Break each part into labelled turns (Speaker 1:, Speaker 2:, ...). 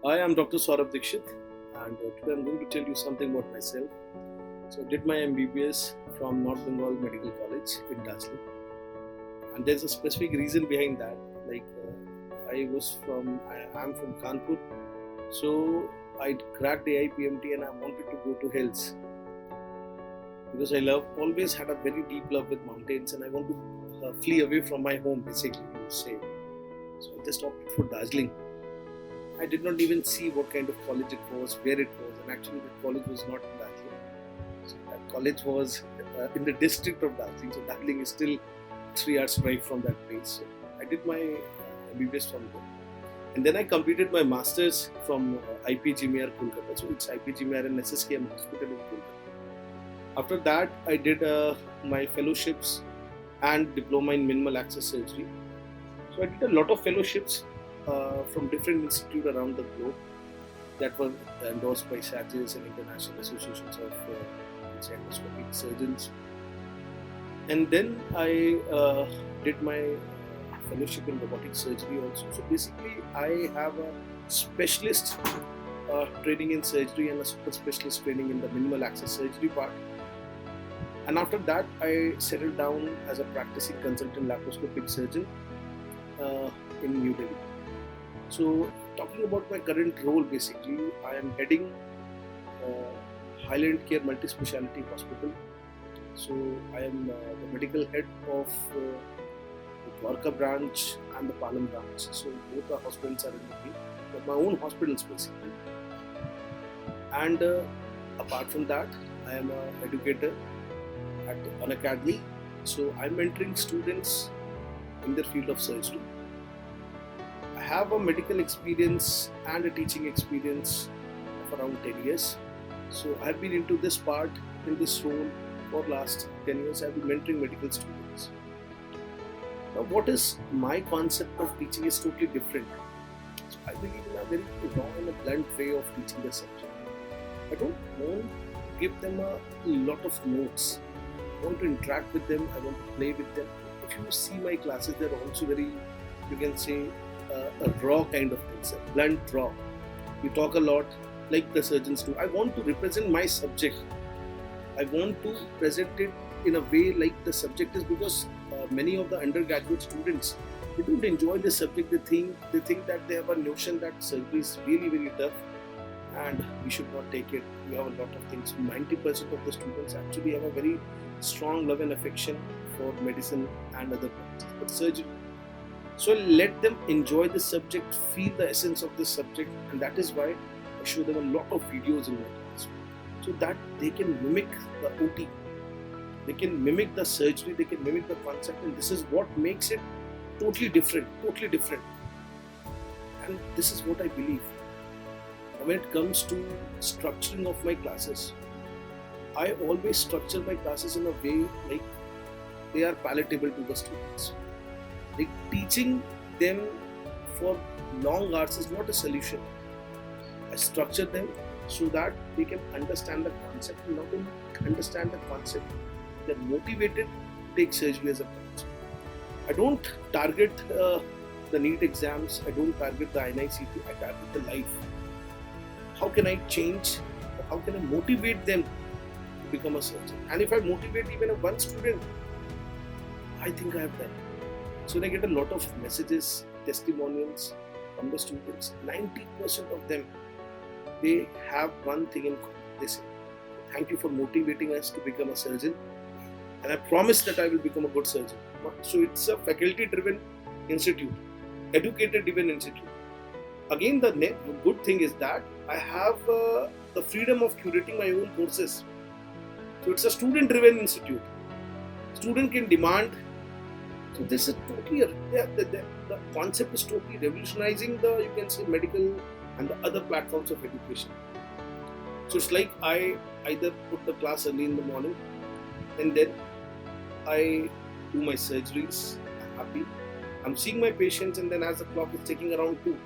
Speaker 1: Hi, I'm Dr. Saurabh Dixit, and today I'm going to tell you something about myself. So, I did my MBBS from North Bengal Medical College in Darjeeling, and there's a specific reason behind that. I'm from Kanpur, so I cracked AIPMT and I wanted to go to hills because always had a very deep love with mountains, and I want to flee away from my home, basically, you would say. So, I just opted for Darjeeling. I did not even see what kind of college it was, where it was, and actually the college was not in Darjeeling. So that college was in the district of Darjeeling. So Darjeeling is still 3 hours drive from that place. So I did my MBBS from there, and then I completed my masters from IPGMR Kolkata. So it's IPGMR and SSKM Hospital in Kolkata. After that, I did my fellowships and diploma in minimal access surgery. So I did a lot of fellowships from different institutes around the globe that were endorsed by FIAGES and international associations of endoscopic surgeons. And then I did my fellowship in robotic surgery also. So basically, I have a specialist training in surgery and a super specialist training in the minimal access surgery part. And after that, I settled down as a practicing consultant laparoscopic surgeon in New Delhi. So, talking about my current role, basically, I am heading Highland Care Multi-Speciality Hospital. So, I am the medical head of the Dwarka branch and the Palam branch. So, both the hospitals are in the but my own hospitals, basically. And apart from that, I am an educator at Unacademy. So, I'm mentoring students in their field of surgery. I have a medical experience and a teaching experience of around 10 years. So I've been into this part, in this role for last 10 years. I've been mentoring medical students. Now what is my concept of teaching is totally different. So I believe in a very raw and a blunt way of teaching the subject. I don't want to give them a lot of notes. I want to interact with them. I want to play with them. If you see my classes, they're also very, you can say, a raw kind of things, a blunt raw. You talk a lot like the surgeons do. I want to represent my subject. I want to present it in a way like the subject is, because many of the undergraduate students, they don't enjoy the subject. They think that they have a notion that surgery is really very tough and we should not take it. We have a lot of things. 90% of the students actually have a very strong love and affection for medicine and other branches, but surgery. So let them enjoy the subject, feel the essence of this subject, and that is why I show them a lot of videos in my class, so that they can mimic the OT, they can mimic the surgery, they can mimic the concept, and this is what makes it totally different. And this is what I believe. When it comes to structuring of my classes, I always structure my classes in a way like they are palatable to the students. Like teaching them for long hours is not a solution. I structure them so that they can understand the concept, and not only understand the concept, they're motivated to take surgery as a branch. I don't target the NEET exams, I don't target the NICT, I target the life. How can I change, how can I motivate them to become a surgeon? And if I motivate even one student, I think I have done. So I get a lot of messages, testimonials from the students. 90% of them, they have one thing in common. They say, thank you for motivating us to become a surgeon, and I promise that I will become a good surgeon. So it's a faculty-driven institute, educator-driven institute. Again, the good thing is that I have the freedom of curating my own courses. So it's a student-driven institute. Student can demand. So this is totally, the concept is totally revolutionizing the, you can say, medical and the other platforms of education. So it's like I either put the class early in the morning, and then I do my surgeries. I'm happy. I'm seeing my patients, and then as the clock is taking around 2,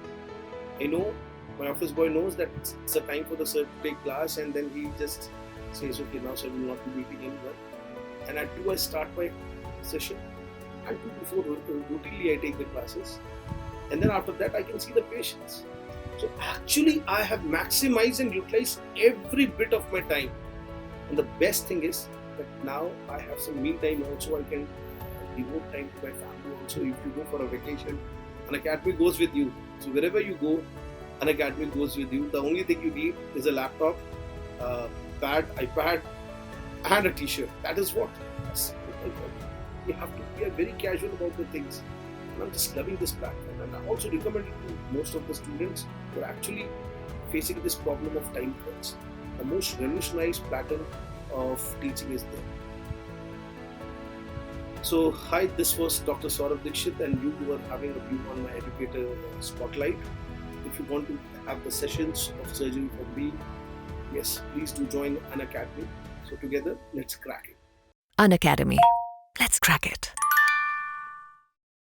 Speaker 1: I know my office boy knows that it's a time for the sir to take class, and then he just says, okay, now sir will not be meeting anyone. And at 2 I start my session. And 2 to 4 routinely I take the classes, and then after that I can see the patients. So actually I have maximized and utilized every bit of my time. And the best thing is that now I have some me time also. I can devote time to my family also. If you go for a vacation, Unacademy goes with you. So wherever you go, Unacademy goes with you. The only thing you need is a laptop, pad, iPad, and a t-shirt. That is what. That's you have to be very casual about the things. And I'm just loving this platform, and I also recommend it to most of the students who are actually facing this problem of time crunch. The most revolutionized pattern of teaching is there. So hi, this was Dr. Saurabh Dixit, and you were having a view on my Educator Spotlight. If you want to have the sessions of surgery for me, yes, please do join Unacademy. So together, let's crack it.
Speaker 2: Unacademy. Let's crack it.